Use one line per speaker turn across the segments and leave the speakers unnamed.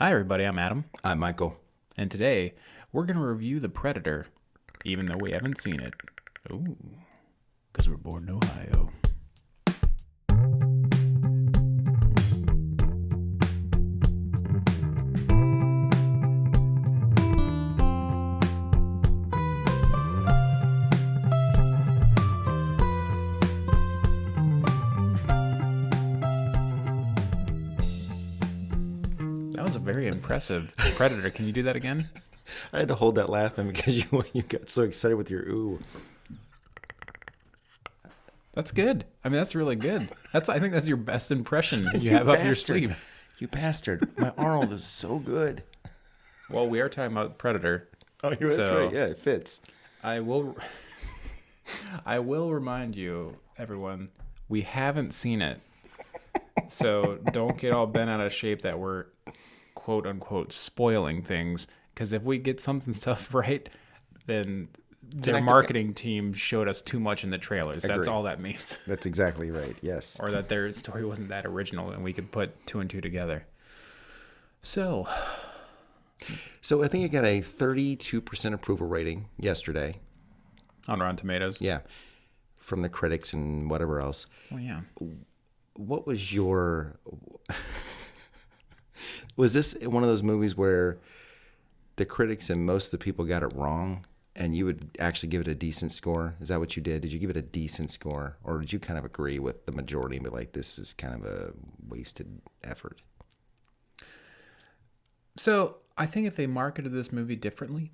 Hi, everybody. I'm Adam.
I'm Michael.
And today we're going to review The Predator, even though we haven't seen it. Ooh, because we're born in Ohio. That was a very impressive Predator. Can you do that again?
I had to hold that laugh in because you got so excited with your ooh.
That's good. I mean, that's really good. I think that's your best impression you have up your sleeve.
You bastard. My Arnold is so good.
Well, we are talking about Predator.
Oh, that's right. Yeah, it fits.
I will remind you, everyone, we haven't seen it. So don't get all bent out of shape that we're quote unquote spoiling things. Because if we get something stuff right, then their marketing team showed us too much in the trailers. That's all that means.
That's exactly right. Yes.
Or that their story wasn't that original and we could put two and two together. So
I think it got a 32% approval rating yesterday.
On Rotten Tomatoes?
Yeah. From the critics and whatever else.
Oh, yeah.
What was your... Was this one of those movies where the critics and most of the people got it wrong and you would actually give it a decent score? Is that what you did? Did you give it a decent score? Or did you kind of agree with the majority and be like, this is kind of a wasted effort?
So I think if they marketed this movie differently,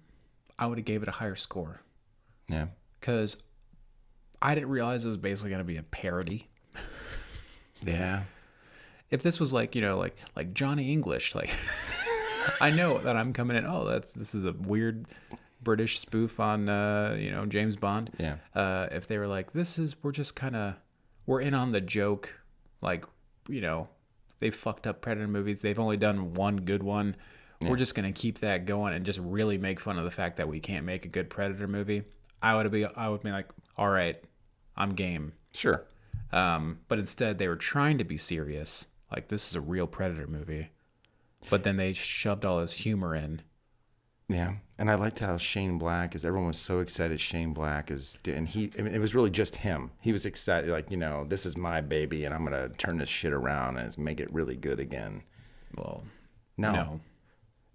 I would have gave it a higher score.
Yeah.
Because I didn't realize it was basically going to be a parody.
Yeah.
If this was like Johnny English, like I know that I'm coming in. Oh, this is a weird British spoof on James Bond.
Yeah.
If they were like, we're in on the joke, like they fucked up Predator movies. They've only done one good one. Yeah. We're just gonna keep that going and just really make fun of the fact that we can't make a good Predator movie. I would be like, all right, I'm game.
Sure.
But instead they were trying to be serious. Like, this is a real Predator movie. But then they shoved all this humor in.
Yeah. And I liked how Shane Black everyone was so excited Shane Black it was really just him. He was excited, like, this is my baby and I'm going to turn this shit around and make it really good again.
Well,
no.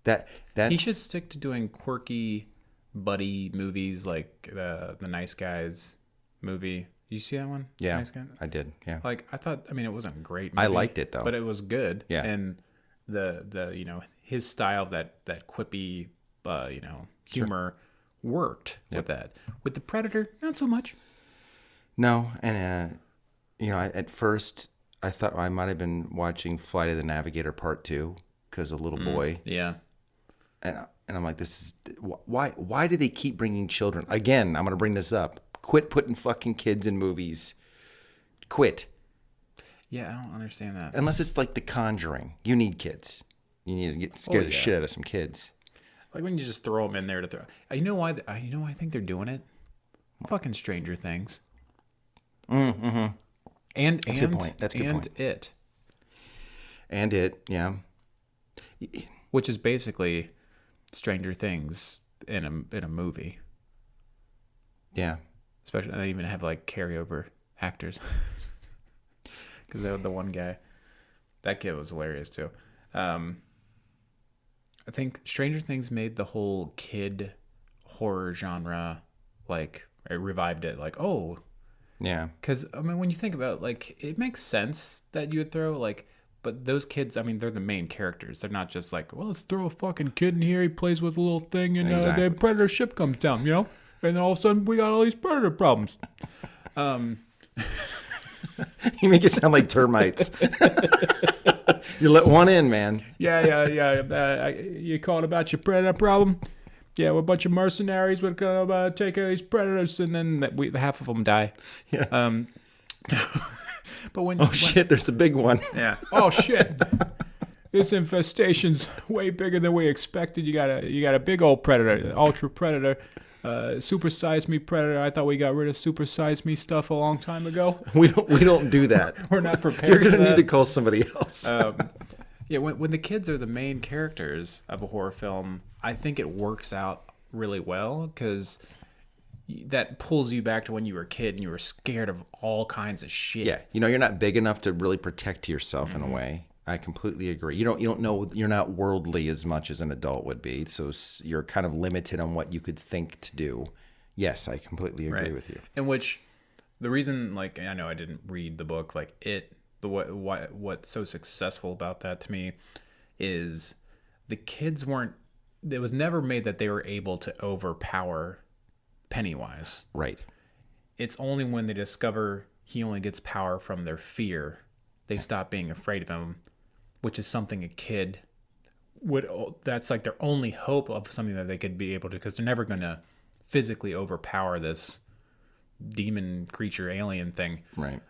He should stick to doing quirky buddy movies like the Nice Guys movie. Did you see that one?
Yeah,
Nice Guys?
I did. Yeah.
Like, it wasn't a great movie.
I liked it though.
But it was good.
Yeah.
And the his style, that quippy humor worked with that. With the Predator, not so much.
No, and at first I thought I might have been watching Flight of the Navigator Part 2 because a little boy.
Yeah.
And I'm like, this is why do they keep bringing children? Again, I'm going to bring this up. Quit putting fucking kids in movies. Quit.
Yeah, I don't understand that.
Unless it's like The Conjuring. You need kids. You need to get scared the shit out of some kids.
Like when you just throw them in there to throw. You know why? I think they're doing it. Fucking Stranger Things.
Mm-hmm.
And
That's a good point. That's a good point.
It.
And It, yeah.
Which is basically Stranger Things in a movie.
Yeah.
Especially, they even have like carryover actors. Because the one guy, that kid was hilarious too. I think Stranger Things made the whole kid horror genre, like, it revived it. Like, oh,
yeah.
Because when you think about it, like, it makes sense that you would throw but those kids, they're the main characters. They're not just like, well, let's throw a fucking kid in here. He plays with a little thing, and
exactly.
the Predator ship comes down, and then all of a sudden we got all these Predator problems.
You make it sound like termites. You let one in, man.
Yeah. You called about your Predator problem? Yeah, we're a bunch of mercenaries. We're going to take care of these Predators, and then half of them die.
Yeah.
But
shit, there's a big one.
Yeah. Oh, shit. This infestation's way bigger than we expected. You got a big old Predator, Ultra Predator. Super Size Me Predator. I thought we got rid of Super Size Me stuff a long time ago.
We don't do that.
We're not prepared.
You're gonna need to call somebody else.
Yeah, when the kids are the main characters of a horror film, I think it works out really well because that pulls you back to when you were a kid and you were scared of all kinds of shit.
Yeah, you're not big enough to really protect yourself in a way. I completely agree. You don't know, you're not worldly as much as an adult would be, so you're kind of limited on what you could think to do. Yes, I completely agree with you.
In which the reason, like, I know I didn't read the book, like what's so successful about that to me is the kids weren't. It was never made that they were able to overpower Pennywise.
Right.
It's only when they discover he only gets power from their fear, they stop being afraid of him, which is something a kid would. That's like their only hope of something that they could be able to, because they're never going to physically overpower this demon creature alien thing.
Right.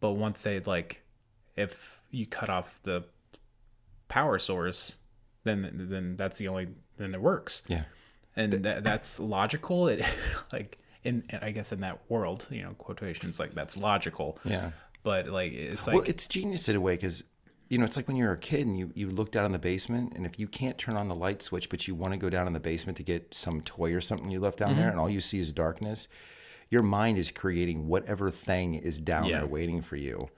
But once they, like, if you cut off the power source, then that's the only, then it works.
Yeah.
And that's logical. It like I guess in that world, quotations, like, that's logical.
Yeah.
But like it's like,
well, it's genius in a way because it's like when you're a kid and you look down in the basement, and if you can't turn on the light switch, but you want to go down in the basement to get some toy or something you left down there, and all you see is darkness, your mind is creating whatever thing is down there waiting for you,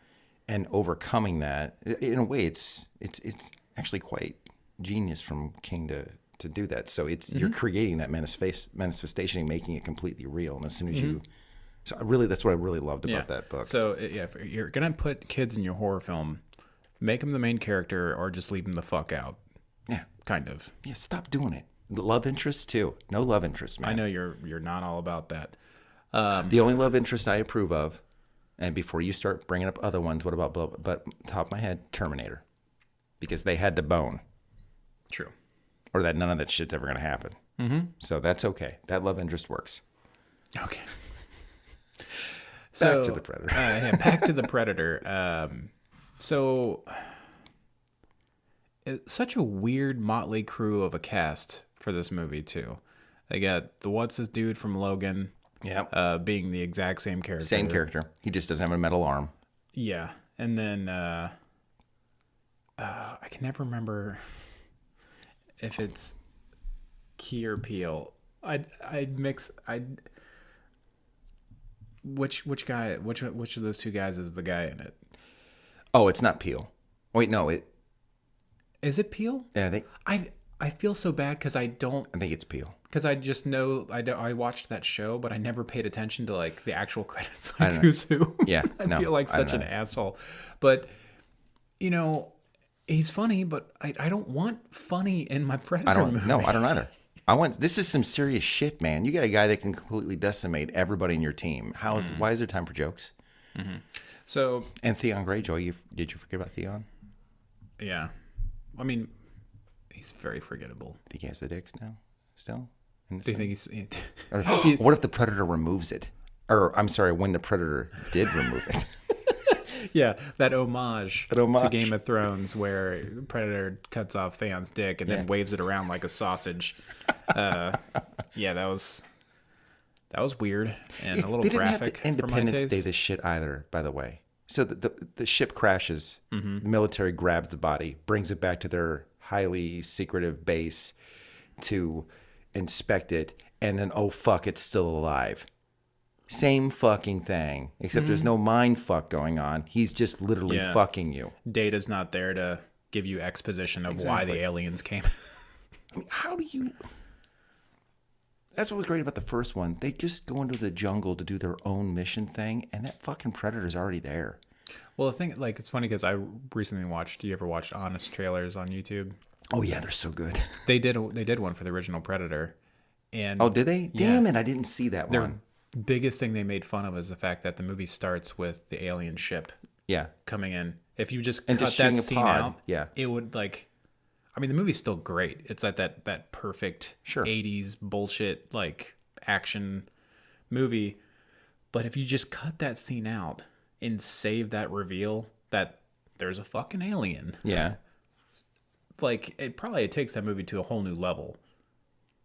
and overcoming that. In a way, it's actually quite genius from King to do that. So it's you're creating that manifestation and making it completely real. And as soon as you, so that's what I really loved about that book.
So if you're gonna put kids in your horror film, make them the main character or just leave them the fuck out.
Yeah,
kind of.
Yeah, stop doing it. Love interest too. No love interest, man.
I know you're not all about that.
The only love interest I approve of, and before you start bringing up other ones, what about but top of my head, Terminator, because they had to bone.
True.
Or that none of that shit's ever going to happen. Mm-hmm. So that's okay. That love interest works.
Okay.
Back to the Predator.
Back to the Predator. So it's such a weird motley crew of a cast for this movie too. They got the what's his dude from Logan.
Yeah.
Being the exact same character.
Same character. He just doesn't have a metal arm.
Yeah, and then I can never remember if it's Key or Peele. Which of those two guys is the guy in it?
Oh, it's not Peele. Wait, no,
is it Peele?
Yeah,
I feel so bad because I think
it's Peele.
Because I just know I watched that show, but I never paid attention to like the actual credits. Like who's who?
Yeah,
I feel like such an asshole. But he's funny, but I don't want funny in my Predator movie.
No, I don't either. This is some serious shit, man. You got a guy that can completely decimate everybody in your team. Why is there time for jokes?
Mm-hmm. So,
and Theon Greyjoy, did you forget about Theon?
Yeah, I mean, he's very forgettable.
Think he has the dicks now? Still?
Do you think he's?
Or, what if the Predator removes it? Or I'm sorry, when the Predator did remove it.
Yeah, that homage to Game of Thrones where Predator cuts off Theon's dick and then waves it around like a sausage. Yeah, that was weird and a little
they didn't
graphic.
Have to Independence Day this shit either, by the way. So the ship crashes, the military grabs the body, brings it back to their highly secretive base to inspect it, and then, oh fuck, it's still alive. Same fucking thing, except there's no mind fuck going on. He's just literally fucking you.
Data's not there to give you exposition of why the aliens came.
I mean, how do you... That's what was great about the first one. They just go into the jungle to do their own mission thing, and that fucking Predator's already there.
Well, the thing, like, it's funny because I recently watched... Do you ever watch Honest Trailers on YouTube?
Oh, yeah, they're so good.
They did one for the original Predator. And
oh, did they?
Yeah,
damn it, I didn't see that one.
Biggest thing they made fun of is the fact that the movie starts with the alien ship coming in. If you just cut that scene out, it would like... I mean, the movie's still great. It's like that perfect 80s bullshit like action movie. But if you just cut that scene out and save that reveal that there's a fucking alien.
Yeah.
Like, it takes that movie to a whole new level.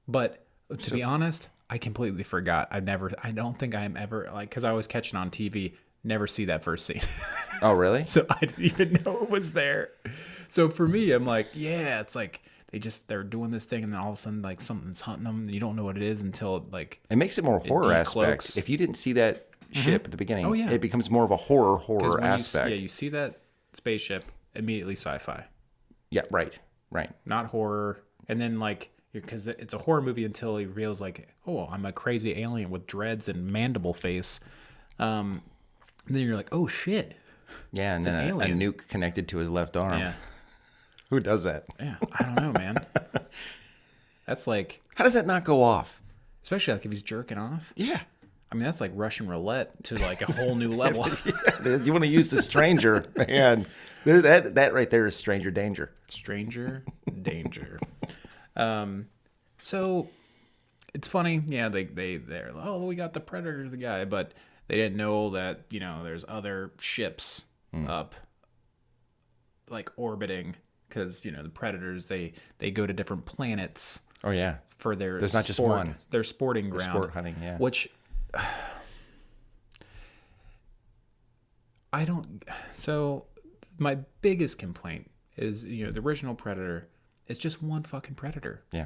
But to be honest, I completely forgot. I don't think I'm ever, like, because I always catch it on TV, never see that first scene.
Oh, really?
So I didn't even know it was there. So for me, I'm like, yeah, it's like they're doing this thing, and then all of a sudden, like, something's hunting them. And you don't know what it is until like
It makes it more horror aspect.
decloaks.
If you didn't see that ship at the beginning,
Oh, yeah.
it becomes more of a horror
'cause when
aspect.
you see that spaceship, immediately sci-fi,
Yeah, right.
not horror. And then like, because it's a horror movie until he reveals like, oh, I'm a crazy alien with dreads and mandible face. And then you're like, oh shit.
Yeah, and
It's
then
an
a
alien.
nuke connected to his left arm.
Yeah.
Who does that?
Yeah. I don't know, man. That's like,
How does that not go off?
especially like if he's jerking off.
Yeah.
I mean, that's like Russian roulette to like a whole new level.
You want to use the stranger, man. That right there is stranger danger.
Stranger danger. So it's funny. Yeah, they're like, oh, we got the Predator, the guy, but they didn't know that, you know, there's other ships up like orbiting, because, you know, the Predators, they go to different planets
Oh, yeah.
for their
There's not just one.
their sporting ground,
Sport hunting, yeah.
which I don't. So my biggest complaint is, you know, the original Predator is just one fucking Predator,
Yeah.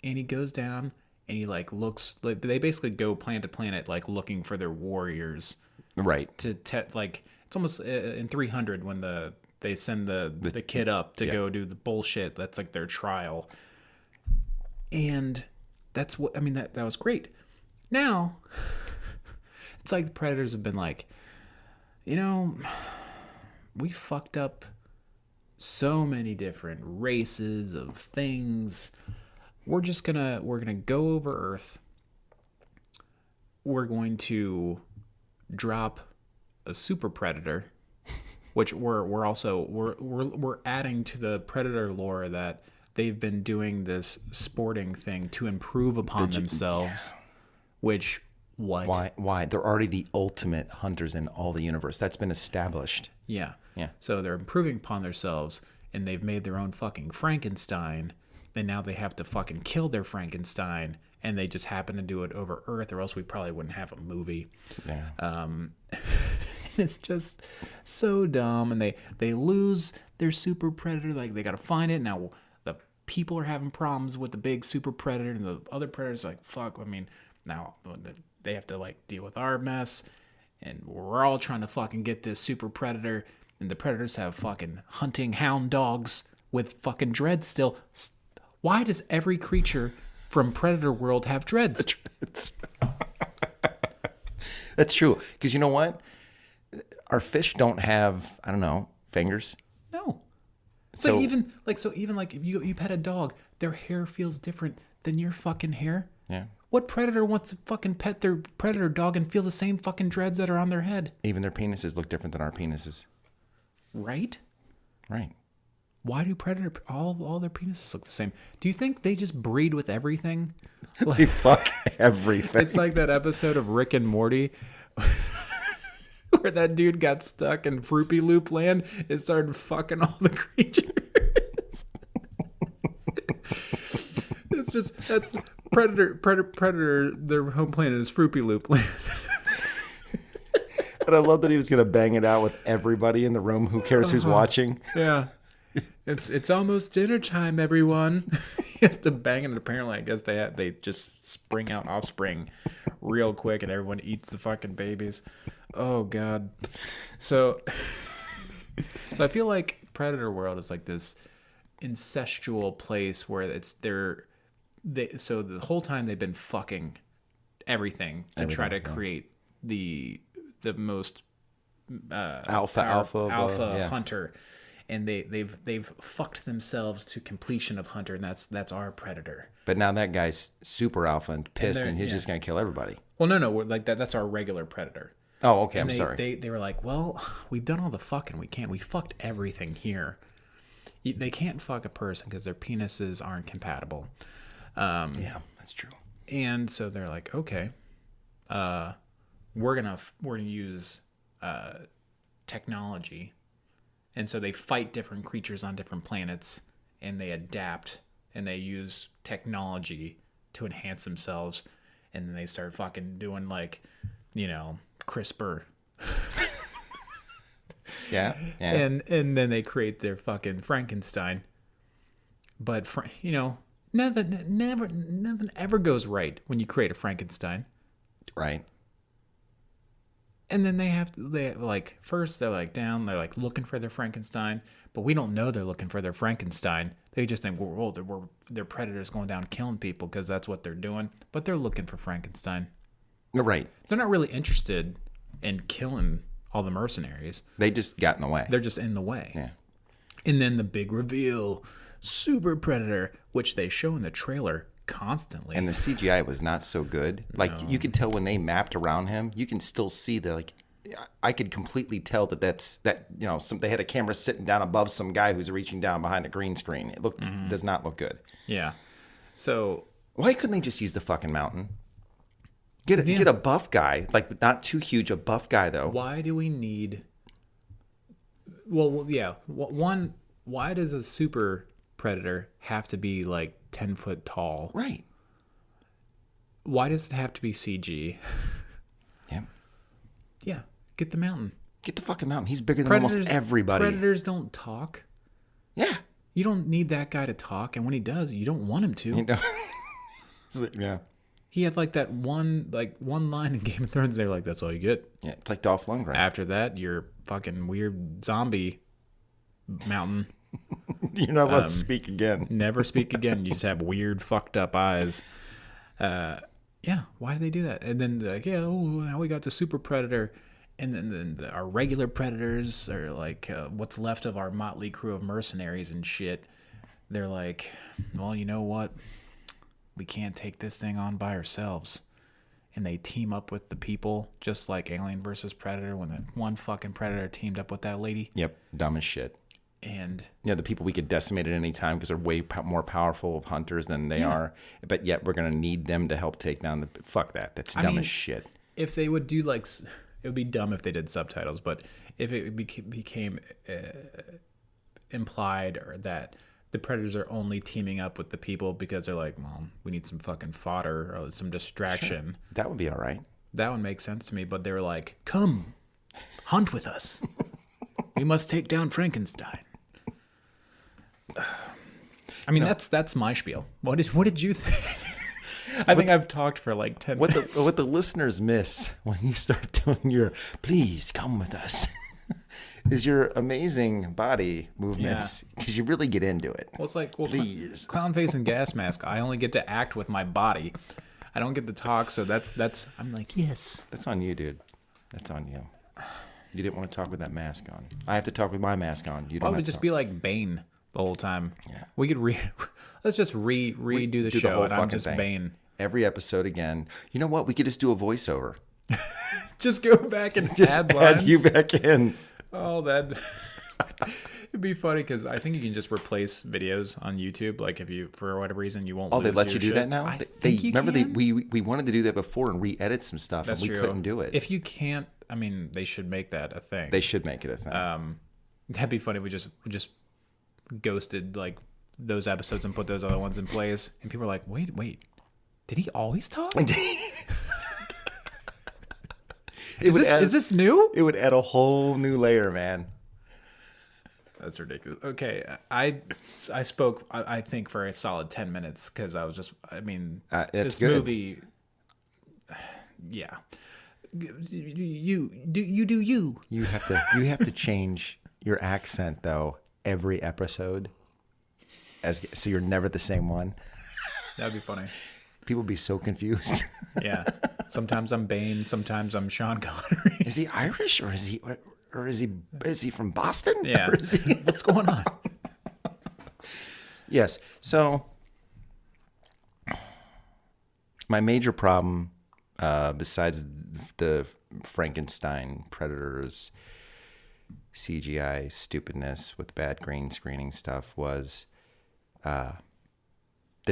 and he goes down and he like looks like they basically go planet to planet like looking for their warriors
Right.
to like it's almost in 300 when they send the kid up to go do the bullshit that's like their trial, and that's what I mean. That was great. Now it's like the Predators have been like, you know, we fucked up so many different races of things. We're gonna go over Earth. We're going to drop a super predator, which we're adding to the Predator lore that they've been doing this sporting thing to improve upon themselves. Which what?
Why? They're already the ultimate hunters in all the universe. That's been established.
Yeah.
Yeah.
So they're improving upon themselves, and they've made their own fucking Frankenstein. And now they have to fucking kill their Frankenstein, and they just happen to do it over Earth, or else we probably wouldn't have a movie.
Yeah.
It's just so dumb, and they lose their super predator. Like, they got to find it now. The people are having problems with the big super predator, and the other predators are like, fuck. I mean, now they have to like deal with our mess, and we're all trying to fucking get this super predator, and the predators have fucking hunting hound dogs with fucking dreads still. Why does every creature from Predator World have dreads?
That's true. Because you know what? Our fish don't have, I don't know, fingers.
No. It's
So-
even like if you pet a dog, their hair feels different than your fucking hair.
Yeah.
What predator wants to fucking pet their predator dog and feel the same fucking dreads that are on their head?
Even their penises look different than our penises.
Right?
Right.
Why do predator all their penises look the same? Do you think they just breed with everything?
They fuck everything.
It's like that episode of Rick and Morty where that dude got stuck in Fruity Loop land and started fucking all the creatures. It's just, that's Predator, their home planet is Fruity Loop land.
And I love that he was going to bang it out with everybody in the room. Who cares who's watching?
Yeah. It's almost dinner time, everyone. He has to bang it, and apparently I guess they just spring out offspring real quick, and everyone eats the fucking babies. Oh god. So I feel like Predator World is like this incestual place where so the whole time they've been fucking everything to try to create the most
alpha
hunter, and they've fucked themselves to completion of hunter, and that's our Predator.
But now that guy's super alpha and pissed, and he's just going to kill everybody.
Well, no, we're like that's our regular Predator.
Oh, okay.
And
I'm sorry.
They were like, well, we've done all the fucking we can. We fucked everything here. They can't fuck a person because their penises aren't compatible.
Yeah, that's true.
And so they're like, okay, we're gonna use technology, and so they fight different creatures on different planets, and they adapt, and they use technology to enhance themselves, and then they start fucking doing like, you know, CRISPR.
Yeah.
And then they create their fucking Frankenstein. But nothing ever goes right when you create a Frankenstein.
Right.
And then they're like down, they're like looking for their Frankenstein, but we don't know they're looking for their Frankenstein. They just think, they're predators going down killing people because that's what they're doing. But they're looking for Frankenstein.
Right.
They're not really interested in killing all the mercenaries.
They just got in the way.
They're just in the way.
Yeah.
And then the big reveal, super predator, which they show in the trailer constantly.
And the CGI was not so good. Like you could tell when they mapped around him, you can still see I could completely tell they had a camera sitting down above some guy who's reaching down behind a green screen. It does not look good.
Yeah. So
why couldn't they just use the fucking mountain? Get a buff guy, like not too huge, a buff guy though.
Why do we need? Well, yeah. One, why does a super predator have to be like 10 foot tall?
Right.
Why does it have to be CG?
Yeah.
Yeah. Get the mountain.
Get the fucking mountain. He's bigger than almost everybody.
Predators don't talk.
Yeah.
You don't need that guy to talk, and when he does, you don't want him to.
Yeah.
He had like that one line in Game of Thrones. They're like, "That's all you get."
Yeah, it's like Dolph Lundgren.
After that, you're fucking weird zombie mountain.
You're not allowed to speak again.
Never speak again. You just have weird, fucked up eyes. Yeah. Why do they do that? And then they're like, yeah, now we got the super predator, and then our regular predators are like what's left of our motley crew of mercenaries and shit. They're like, well, you know what? We can't take this thing on by ourselves. And they team up with the people, just like Alien versus Predator, when that one fucking predator teamed up with that lady.
Yep, dumb as shit.
And
the people we could decimate at any time because they're way more powerful of hunters than they are. But yet we're going to need them to help take down fuck that. That's dumb as shit.
If they would do it would be dumb if they did subtitles, but if it became implied or that the predators are only teaming up with the people because they're like, well, we need some fucking fodder or some distraction.
Sure. That would be all right.
That would make sense to me. But they were like, come, hunt with us. We must take down Frankenstein. I mean, that's my spiel. What did you think? I think I've talked for like 10 minutes.
What the listeners miss when you start doing your please come with us is your amazing body movements because you really get into it.
Well, it's like,
please.
Clown face and gas mask. I only get to act with my body. I don't get to talk, so that's I'm like, yes.
That's on you, dude. That's on you. You didn't want to talk with that mask on. I have to talk with my mask on. You don't.
Why would just be like Bane the whole time?
Yeah.
We could let's just redo the show and I'm just Bane.
Every episode again. You know what? We could just do a voiceover.
Just go back and
just
add lines.
You back in.
Oh, it'd be funny because I think you can just replace videos on YouTube. Like if you, for whatever reason, you won't.
Oh, they let you do that now. We wanted to do that before and re-edit some stuff,
That's
and we
true.
couldn't do it.
If you can't, I mean, they should make that a thing.
They should make it a thing.
That'd be funny. We just ghosted like those episodes and put those other ones in place, and people are like, wait, did he always talk? Is this new?
It would add a whole new layer, man.
That's ridiculous. Okay, I spoke, I think, for a solid 10 minutes because I was just, I mean, this
good.
movie, yeah. You do you.
You have to change your accent though every episode, so you're never the same one.
That'd be funny.
People be so confused.
Yeah. Sometimes I'm Bane. Sometimes I'm Sean Connery.
Is he Irish or is he from Boston?
Yeah.
Or is he...
What's going on?
Yes. So my major problem, besides the Frankenstein predators, CGI stupidness with bad green screening stuff, was the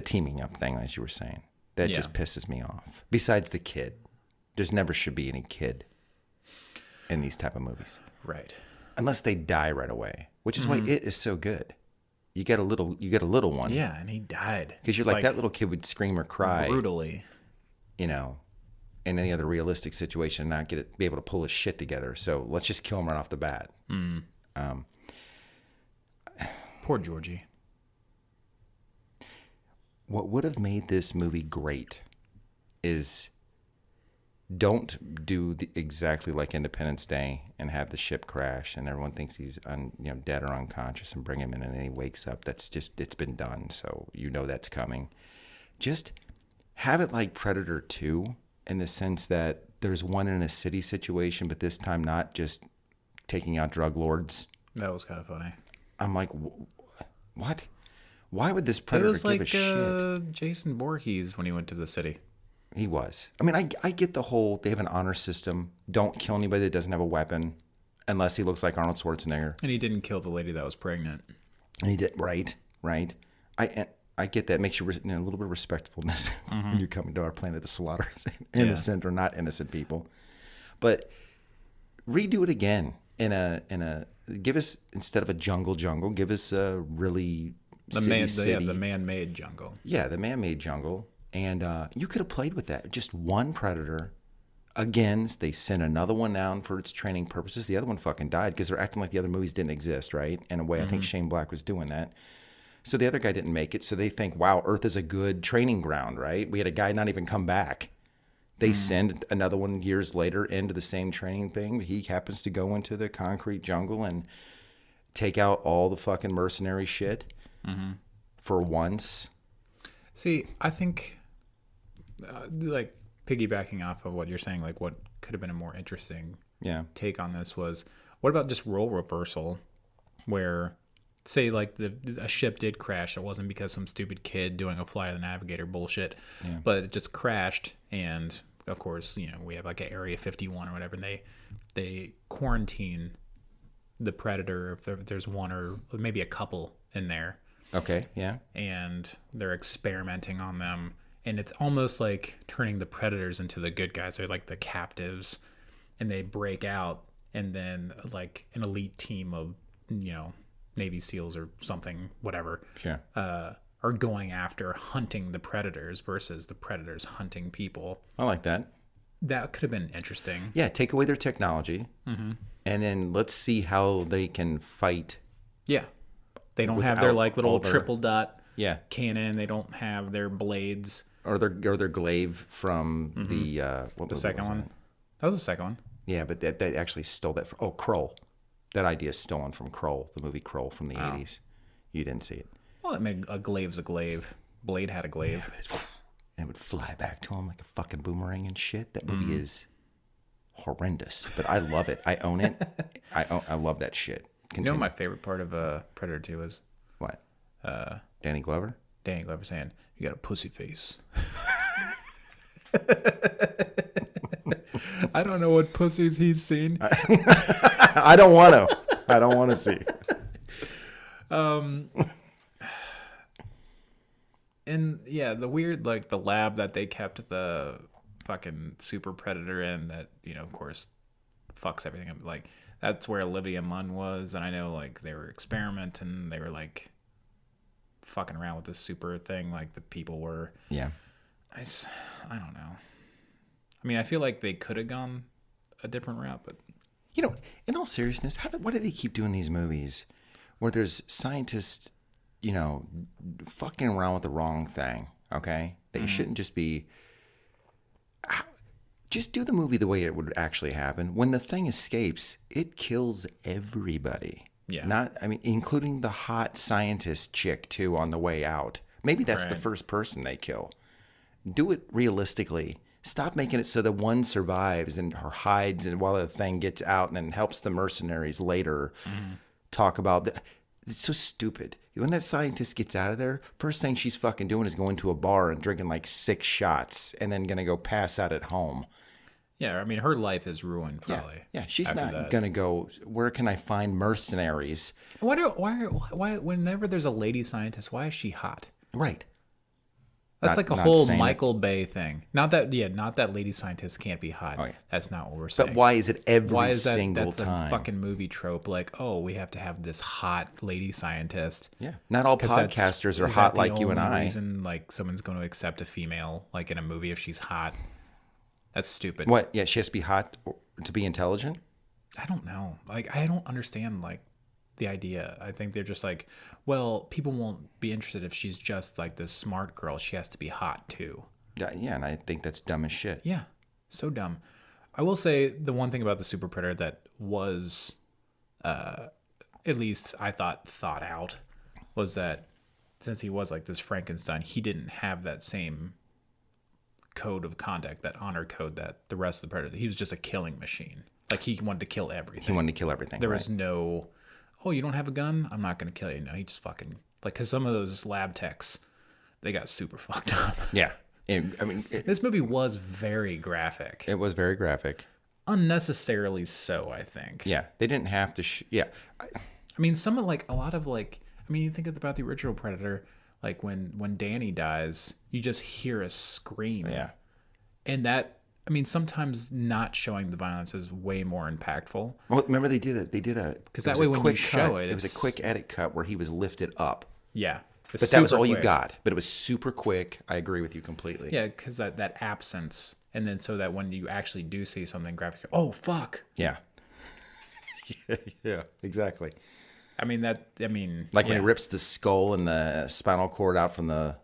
teaming up thing, as you were saying. That just pisses me off. Besides the kid. There's never should be any kid in these type of movies.
Right.
Unless they die right away, which is why it is so good. You get a little one.
Yeah, and he died.
Because you're like, that little kid would scream or cry.
Brutally.
You know. in any other realistic situation and not be able to pull his shit together. So let's just kill him right off the bat.
Poor Georgie.
What would have made this movie great is don't do exactly like Independence Day and have the ship crash and everyone thinks he's dead or unconscious and bring him in and then he wakes up. It's been done, so that's coming. Just have it like Predator 2 in the sense that there's one in a city situation, but this time not just taking out drug lords.
That was kind of funny.
I'm like, what? Why would this Predator give a shit? It was
like Jason Voorhees when he went to the city.
He was. I mean, I get the whole, they have an honor system. Don't kill anybody that doesn't have a weapon unless he looks like Arnold Schwarzenegger.
And he didn't kill the lady that was pregnant.
And he did, right. I get that. It makes you a little bit of respectfulness when you're coming to our planet to slaughter innocent or not innocent people. But redo it again give us, instead of a jungle, give us a really city.
The man-made jungle.
Yeah, the man-made jungle. And you could have played with that. Just one Predator. Again, they sent another one down for its training purposes. The other one fucking died because they're acting like the other movies didn't exist, right? In a way, I think Shane Black was doing that. So the other guy didn't make it. So they think, wow, Earth is a good training ground, right? We had a guy not even come back. They send another one years later into the same training thing. He happens to go into the concrete jungle and take out all the fucking mercenary shit for once.
See, I think, like, piggybacking off of what you're saying, like, what could have been a more interesting take on this was, what about just role reversal, where, say, like, a ship did crash. It wasn't because some stupid kid doing a Flight of the Navigator bullshit, but it just crashed, and, of course, we have, like, an Area 51 or whatever, and they quarantine the Predator if there's one or maybe a couple in there.
Okay, yeah.
And they're experimenting on them. And it's almost like turning the Predators into the good guys. They're like the captives. And they break out. And then like an elite team of, Navy SEALs or something, whatever, are going after hunting the Predators versus the Predators hunting people.
I like that.
That could have been interesting.
Yeah, take away their technology. And then let's see how they can fight.
Yeah. They don't have their like little triple dot
Yeah.
cannon. They don't have their blades.
Or their glaive from the
The second one. That was the second one.
Yeah, but they actually stole that from Kroll. That idea is stolen from Kroll, the movie Kroll from the 80s. You didn't see it.
Well, I mean, a glaive's a glaive. Blade had a glaive.
Yeah, and it would fly back to him like a fucking boomerang and shit. That movie is horrendous, but I love it. I own it. I love that shit. Continue.
You know what my favorite part of Predator 2 is?
What? Danny Glover?
Danny Glover saying, "You got a pussy face." I don't know what pussies he's seen.
I don't want to. I don't want to see.
And yeah, the weird, like the lab that they kept the fucking super predator in that, of course, fucks everything up. Like, that's where Olivia Munn was. And I know, like, they were experimenting. They were, like, fucking around with this super thing. Like, the people were.
Yeah.
I don't know. I mean, I feel like they could have gone a different route, but.
In all seriousness, why do they keep doing these movies where there's scientists, fucking around with the wrong thing, okay? That you shouldn't just be... Just do the movie the way it would actually happen. When the thing escapes, it kills everybody.
Yeah.
Including the hot scientist chick, too, on the way out. Maybe that's the first person they kill. Do it realistically. Stop making it so that one survives and her hides and while the thing gets out and then helps the mercenaries later talk about that. It's so stupid. When that scientist gets out of there, first thing she's fucking doing is going to a bar and drinking like 6 shots and then going to go pass out at home.
Yeah, I mean, her life is ruined probably.
Yeah, she's not going to go, where can I find mercenaries?
Why, whenever there's a lady scientist, why is she hot?
Right.
That's like a whole Michael Bay thing. Not that lady scientists can't be hot.
Oh, yeah.
That's not what we're saying.
But why is it every single
that's
time?
A fucking movie trope. Like, oh, we have to have this hot lady scientist.
Yeah. Not all podcasters are hot like you and I.
Reason, like, someone's going to accept a female, like, in a movie if she's hot. That's stupid.
What? Yeah, she has to be hot to be intelligent?
I don't know. Like, I don't understand, like, the idea. I think they're just like, well, people won't be interested if she's just like this smart girl. She has to be hot too.
Yeah, and I think that's dumb as shit.
Yeah, so dumb. I will say the one thing about the Super Predator that was, at least I thought out, was that since he was like this Frankenstein, he didn't have that same code of conduct, that honor code that the rest of the Predator. He was just a killing machine. Like, he wanted to kill everything.
He wanted to kill everything.
There was no, oh, you don't have a gun? I'm not going to kill you. No, he just fucking, like, because some of those lab techs, they got super fucked up.
Yeah.
This movie was very graphic.
It was very graphic.
Unnecessarily so, I think.
Yeah. They didn't have to. Yeah.
I mean, some of, like, a lot of, like, I mean, you think about the original Predator, like, when Danny dies, you just hear a scream.
Yeah.
And that, I mean, sometimes not showing the violence is way more impactful.
Well, remember they did a
because that way when you show it,
it was a quick edit cut where he was lifted up.
Yeah.
But that was all you got. But it was super quick. I agree with you completely.
Yeah, because that absence, and then so that when you actually do see something graphic, oh fuck.
Yeah. Yeah, exactly.
I mean
like when he rips the skull and the spinal cord out from the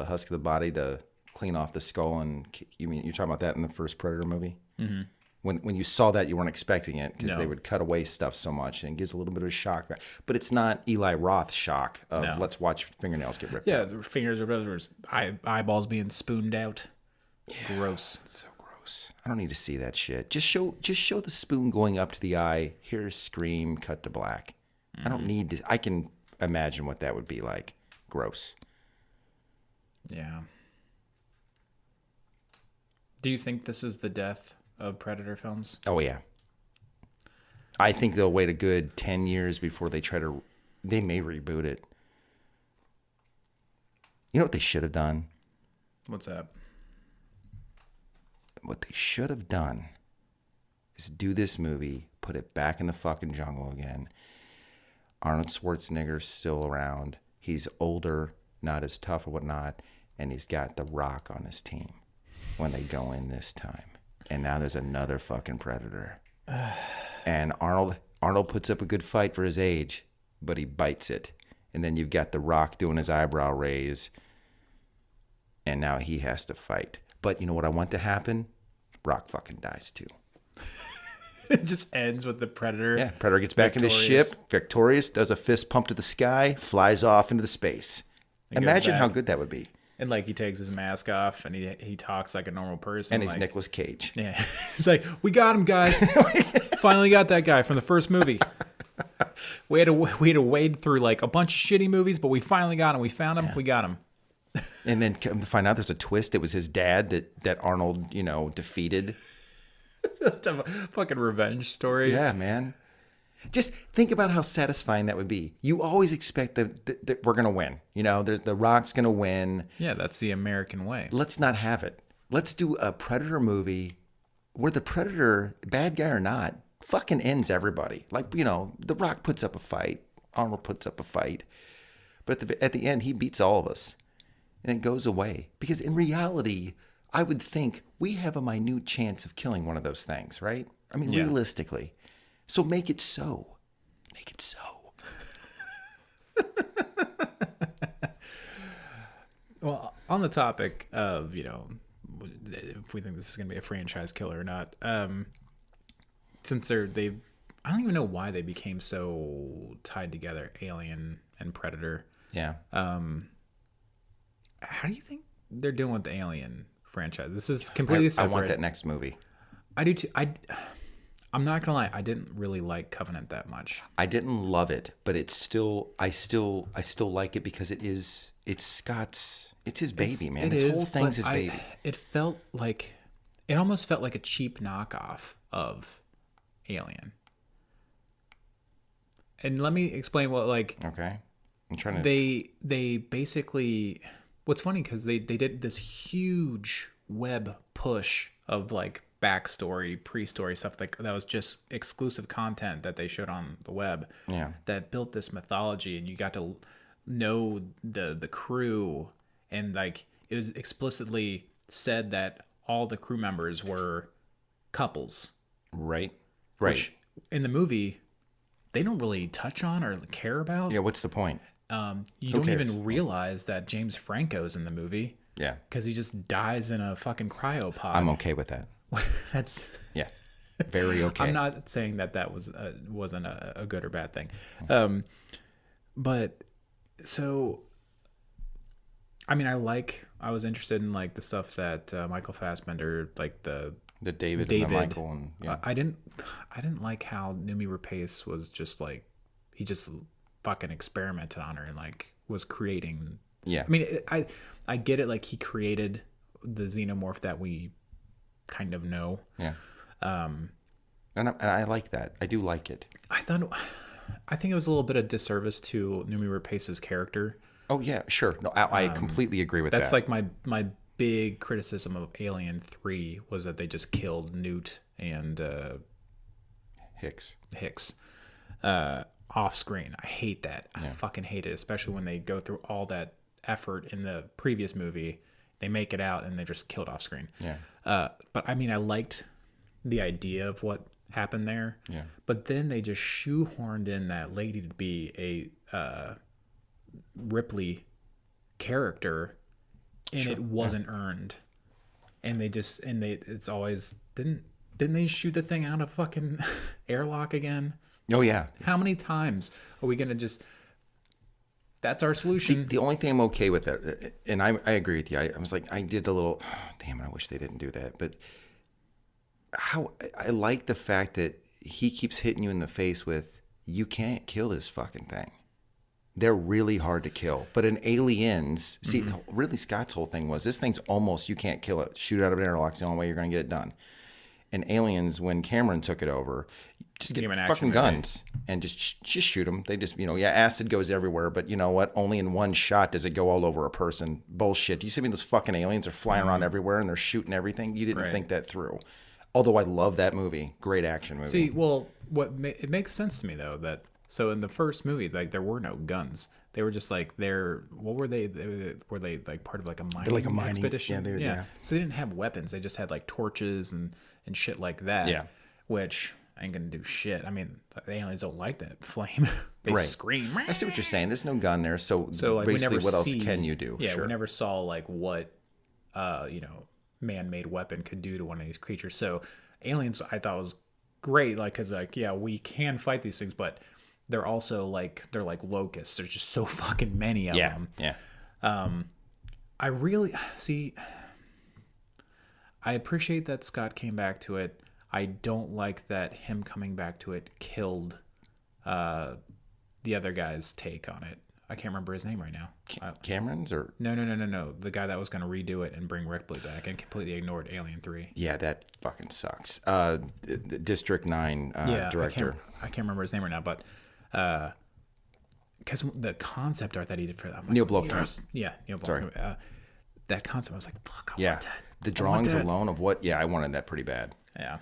husk of the body to clean off the skull, and you're talking about that in the first Predator movie? Mm-hmm. When you saw that, you weren't expecting it because they would cut away stuff so much, and it gives a little bit of a shock. But it's not Eli Roth shock of let's watch fingernails get ripped out.
Yeah, the fingers or eyeballs being spooned out. Yeah, gross.
So gross. I don't need to see that shit. Just show the spoon going up to the eye. Here's scream, cut to black. I don't need to. I can imagine what that would be like. Gross.
Yeah. Do you think this is the death of Predator films?
Oh, yeah. I think they'll wait a good 10 years before they they may reboot it. You know what they should have done?
What's that?
What they should have done is do this movie, put it back in the fucking jungle again. Arnold Schwarzenegger's still around. He's older, not as tough or whatnot, and he's got The Rock on his team when they go in this time. And now there's another fucking Predator. And Arnold puts up a good fight for his age, but he bites it. And then you've got The Rock doing his eyebrow raise, and now he has to fight. But you know what I want to happen? Rock fucking dies too.
It just ends with the Predator.
Yeah, Predator gets back in his ship, victorious, does a fist pump to the sky, flies off into the space. Imagine how good that would be.
And like he takes his mask off and he talks like a normal person.
And he's like, Nicolas Cage.
Yeah. He's like, we got him, guys. Finally got that guy from the first movie. We had to wade through like a bunch of shitty movies, but we finally got him. We found him. Yeah. We got him.
And then come to find out there's a twist. It was his dad that Arnold, defeated.
That's a fucking revenge story.
Yeah, man. Just think about how satisfying that would be. You always expect that we're going to win. The Rock's going to win.
Yeah, that's the American way.
Let's not have it. Let's do a Predator movie where the Predator, bad guy or not, fucking ends everybody. Like, The Rock puts up a fight. Arnold puts up a fight. But at the end, he beats all of us. And it goes away. Because in reality, I would think we have a minute chance of killing one of those things, right? I mean, realistically. So make it so. Make it so.
Well, on the topic of, if we think this is going to be a franchise killer or not, since I don't even know why they became so tied together, Alien and Predator.
Yeah.
How do you think they're doing with the Alien franchise? This is completely separate.
I want that next movie.
I do too. I'm not gonna lie, I didn't really like Covenant that much.
I didn't love it, but I still like it because it's his baby, man. This whole thing's his baby.
It almost felt like a cheap knockoff of Alien. And let me explain what
Okay. I'm trying to.
They basically. What's funny because they did this huge web push of backstory, pre-story stuff that was just exclusive content that they showed on the web.
Yeah.
That built this mythology, and you got to know the crew, and it was explicitly said that all the crew members were couples.
Right.
Which in the movie, they don't really touch on or care about.
Yeah, what's the point?
You
Who
don't
cares?
even realize that James Franco's in the movie.
Yeah.
Because he just dies in a fucking cryopod.
I'm okay with that.
That's...
Yeah. Very okay.
I'm not saying that wasn't a good or bad thing. But so, I mean, I was interested in like the stuff that Michael Fassbender, like the
David and the Michael. And, yeah.
I didn't like how Noomi Rapace was just like, he just fucking experimented on her and like was creating.
Yeah.
I mean, I get it. Like he created the xenomorph that we kind of know.
Yeah. And I like that. I do like it.
I think it was a little bit of disservice to Noomi Rapace's character.
Oh yeah, sure. No, I completely agree with that.
That's like my big criticism of Alien 3 was that they just killed Newt and
Hicks
off screen. I hate that. I fucking hate it, especially when they go through all that effort in the previous movie. They make it out and they're just killed off screen.
Yeah.
But I mean, I liked the idea of what happened there.
Yeah.
But then they just shoehorned in that lady to be a Ripley character, and it wasn't earned. And it's always didn't they shoot the thing out of fucking airlock again?
Oh yeah.
How many times are we gonna just? That's our solution.
The only thing I'm okay with that, and I agree with you. I was like, I did a little. Damn it! I wish they didn't do that. But how I like the fact that he keeps hitting you in the face with, you can't kill this fucking thing. They're really hard to kill. But in Aliens, see, really Scott's whole thing was, this thing's almost, you can't kill it. Shoot it out of an airlock's the only way you're going to get it done. In Aliens, when Cameron took it over, just get fucking guns and just shoot them. They just, acid goes everywhere, but you know what? Only in one shot does it go all over a person. Bullshit. You see me, those fucking aliens are flying around everywhere and they're shooting everything. You didn't think that through. Although I love that movie. Great action movie.
See, well, it makes sense to me, though, that... So in the first movie, like there were no guns. They were just like what were they? Were they like part of like a mining expedition? Yeah. So they didn't have weapons. They just had like torches and shit like that.
Yeah.
Which ain't gonna do shit. I mean, the aliens don't like that flame. They scream.
I see what you're saying. There's no gun there, so
like,
basically, what else can you do?
Yeah, we never saw like what man-made weapon could do to one of these creatures. So aliens, I thought was great. Like, cause like we can fight these things, but they're also like locusts. There's just so fucking many of them.
Yeah.
I really I appreciate that Scott came back to it. I don't like that him coming back to it killed the other guy's take on it. I can't remember his name right now.
Cameron's or
no. The guy that was going to redo it and bring Ripley back and completely ignored Alien 3.
Yeah, that fucking sucks. District 9 director.
I can't remember his name right now, but because the concept art that he did for that,
Neil Blomkamp.
Yeah, Neil Blomkamp.
Sorry.
That concept, I was like, fuck, I want that.
The drawings alone of what? Yeah, I wanted that pretty bad.
Yeah,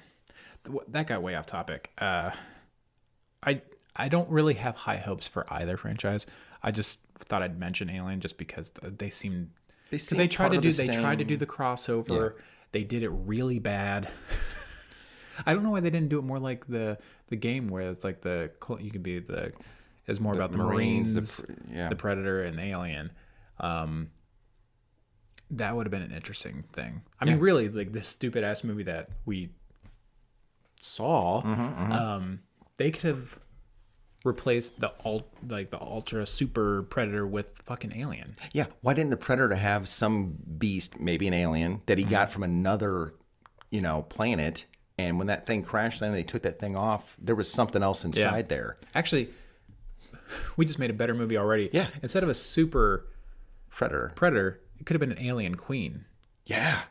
that got way off topic. I don't really have high hopes for either franchise. I just thought I'd mention Alien just because they seemed because they tried to do the crossover. Yeah. They did it really bad. I don't know why they didn't do it more like the game where it's like you could be it's more about the Marines, the Predator, and the Alien. That would have been an interesting thing. I mean, really, like this stupid ass movie that we saw, they could have replaced the ultra super Predator with fucking Alien.
Yeah, why didn't the Predator have some beast, maybe an alien, that he got from another, planet? And when that thing crashed, then they took that thing off. There was something else inside there.
Actually, we just made a better movie already.
Yeah.
Instead of a super
Predator,
it could have been an alien queen.
Yeah.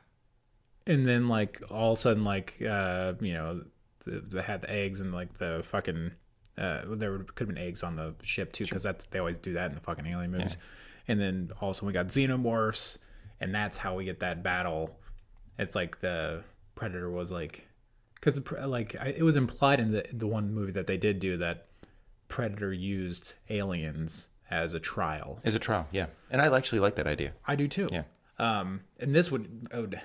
And then, like, all of a sudden, like, they had the eggs and, like, the fucking... there could have been eggs on the ship, too, because they always do that in the fucking alien movies. Yeah. And then, all of a sudden, we got xenomorphs, and that's how we get that battle. It's like the Predator was, like... Because it was implied in the one movie that they did do that Predator used aliens as a trial.
As a trial, yeah. And I actually like that idea.
I do too.
Yeah.
And this would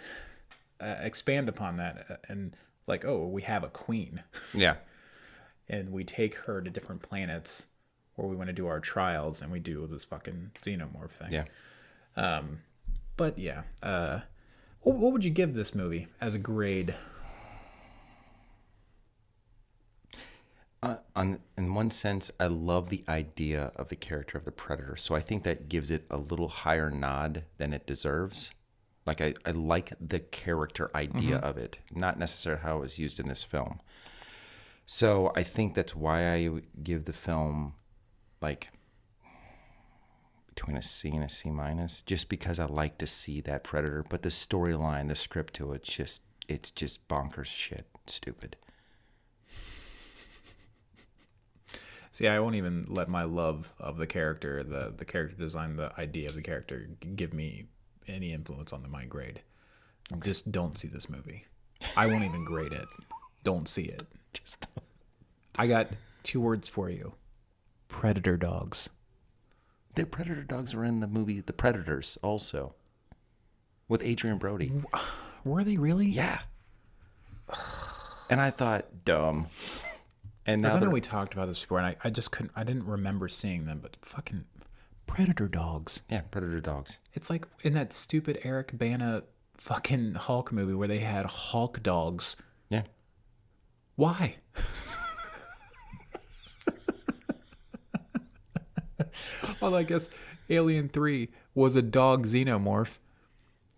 expand upon that and like, oh, we have a queen.
Yeah.
And we take her to different planets where we want to do our trials, and we do this fucking xenomorph thing.
Yeah.
But yeah, what would you give this movie as a grade?
In one sense, I love the idea of the character of the Predator, so I think that gives it a little higher nod than it deserves. Like I like the character idea of it, not necessarily how it was used in this film. So I think that's why I give the film like between a C and a C minus, just because I like to see that Predator. But the storyline, the script to it, it's just bonkers shit, stupid.
See, I won't even let my love of the character, the character design, the idea of the character give me any influence on my grade. Okay. Just don't see this movie. I won't even grade it. Don't see it. Just don't. I got 2 words for you. Predator dogs.
The Predator dogs were in the movie The Predators also. With Adrian Brody.
Were they really?
Yeah. And I thought, dumb. And now
I know we talked about this before, and I just couldn't. I didn't remember seeing them, but fucking Predator dogs.
Yeah, Predator dogs.
It's like in that stupid Eric Bana fucking Hulk movie where they had Hulk dogs.
Yeah.
Why? Well, I guess Alien 3 was a dog xenomorph.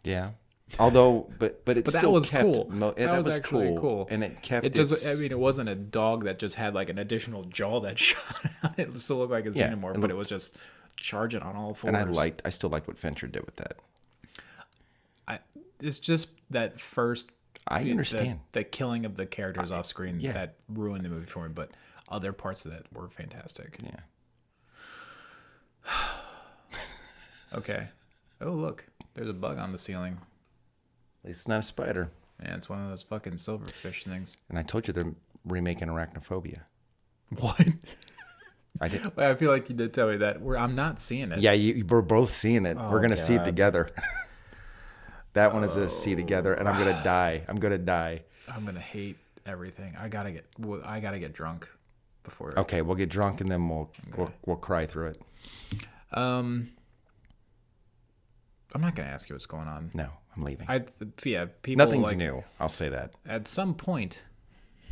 Yeah. Although, but
that
still
was
kept,
cool.
That was
actually cool.
And it kept
it. I mean, it wasn't a dog that just had like an additional jaw that shot out. It still looked like a xenomorph, but it was just charging on all fours.
And I still liked what Fincher did with that.
It's just that first.
I understand
the killing of the characters off screen that ruined the movie for me, but other parts of that were fantastic.
Yeah.
Okay. Oh, look, there's a bug on the ceiling.
At least it's not a spider.
Yeah, it's one of those fucking silverfish things.
And I told you they're remaking Arachnophobia.
What?
I did.
I feel like you did tell me that. I'm not seeing it.
Yeah, we're both seeing it.
Oh,
we're gonna see it
God.
together. That one is a see together, and I'm gonna die. I'm gonna
hate everything. I gotta get drunk before.
Okay, we'll get drunk and then we'll cry through it.
I'm not gonna ask you what's going on.
No, I'm leaving.
People.
Nothing's new. I'll say that.
At some point,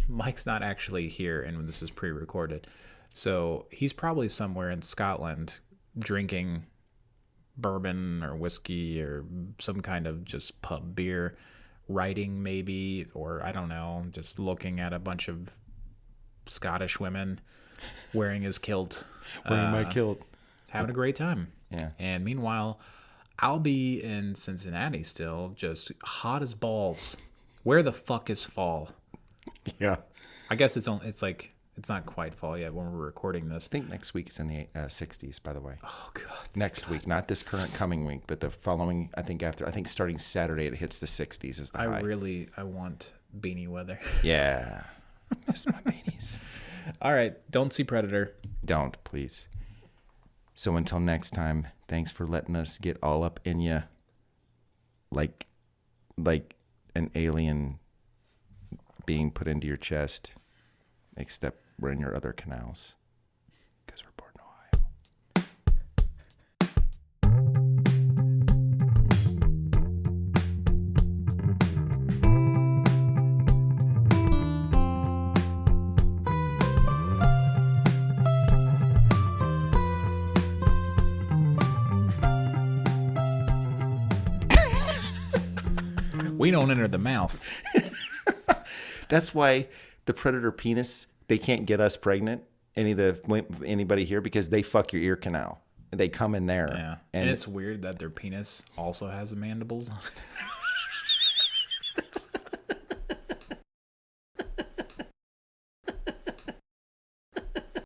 Mike's not actually here, and this is pre-recorded, so he's probably somewhere in Scotland drinking bourbon or whiskey or some kind of just pub beer, writing maybe, or I don't know, just looking at a bunch of Scottish women wearing his kilt,
Wearing my kilt,
having a great time.
Yeah.
And meanwhile, I'll be in Cincinnati still, just hot as balls. Where the fuck is fall?
Yeah.
I guess it's not quite fall yet when we're recording this.
I think next week is in the 60s, by the way.
Oh God.
Next week, not this current coming week, but the following. I think starting Saturday it hits the 60s is the high.
I want beanie weather.
Yeah. Miss my beanies.
All right, don't see Predator.
Don't, please. So until next time, thanks for letting us get all up in you like an alien being put into your chest, except we're in your other canals because we're born in Ohio.
We don't enter the mouth.
That's why the predator penis, they can't get us pregnant, anybody here, because they fuck your ear canal. They come in there.
Yeah. And it's weird that their penis also has mandibles on it.